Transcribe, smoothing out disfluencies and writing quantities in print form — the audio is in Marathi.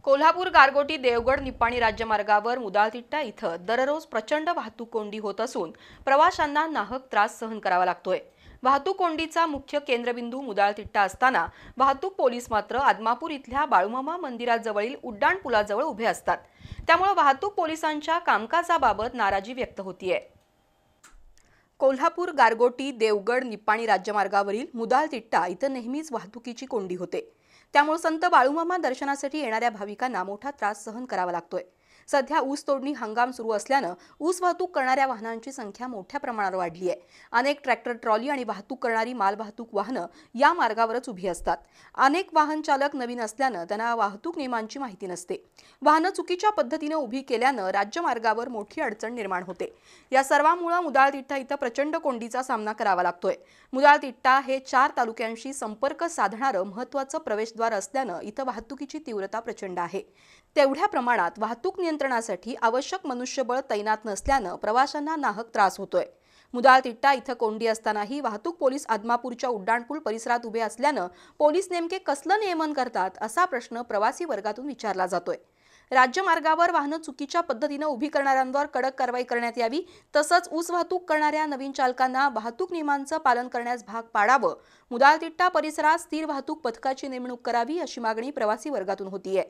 कोल्हापूर गारगोटी देवगड निप्पाणी राज्यमार्गावर मुदाळतिट्टा इथं दररोज प्रचंड वाहतूक कोंडी होत असून प्रवाशांना नाहक त्रास सहन करावा लागतोय। वाहतूक कोंडीचा मुख्य केंद्रबिंदू मुदाळतिट्टा असताना वाहतूक पोलीस मात्र आदमापूर इथल्या बाळूमामा मंदिराजवळील उड्डाण पुलाजवळ उभे असतात। त्यामुळे वाहतूक पोलिसांच्या कामकाजाबाबत नाराजी व्यक्त होतीये। कोल्हापूर गारगोटी देवगड निप्पाणी राज्यमार्गावरील मुदाळतिट्टा इथं नेहमीच वाहतुकीची कोंडी होते। त्यामुळे संत बाळूमामा दर्शनासाठी येणाऱ्या भाविकांना मोठा त्रास सहन करावा लागतोय। सध्या ऊस तोडणी हंगाम सुरू असल्यानं ऊस वाहतूक करणाऱ्या वाहनांची संख्या मोठ्या प्रमाणावर वाढली आहे। अनेक ट्रॅक्टर ट्रॉली आणि वाहतूक करणारी मालवाहतूक वाहनं या मार्गावरच उभी असतात। अनेक वाहन चालक नवीन असल्यानं त्यांना वाहतूक नियमांची माहिती नसते। वाहनं चुकीच्या पद्धतीने उभी केल्यानं राज्यमार्गावर मोठी अडचण निर्माण होते। या सर्वांमुळे मुदाळतिट्टा इथं प्रचंड कोंडीचा सामना करावा लागतोय। मुदाळतिट्टा हे 4 तालुक्यांशी संपर्क साधणारं महत्त्वाचं प्रवेशद्वार असल्यानं इथं वाहतुकीची तीव्रता प्रचंड आहे। तेवढ्या प्रमाणात वाहतूक नियंत्रणासाठी आवश्यक मनुष्यबळ तैनात नसल्यानं प्रवाशांना नाहक त्रास होतोय। मुदाळतिट्टा इथं कोंडी असतानाही वाहतूक पोलीस आदमापूरच्या उड्डाणपूल परिसरात उभे असल्यानं पोलीस नेमके कसलं नियमन करतात असा प्रश्न प्रवासी वर्गातून विचारला जातोय। राज्यमार्गावर वाहनं चुकीच्या पद्धतीने उभी करणाऱ्यांवर कडक कारवाई करण्यात यावी, तसंच ऊस वाहतूक करणाऱ्या नवीन चालकांना वाहतूक नियमांचं पालन करण्यास भाग पाडावं। मुदाळतिट्टा परिसरात स्थिर वाहतूक पथकाची नेमणूक करावी अशी मागणी प्रवासी वर्गातून होतीये।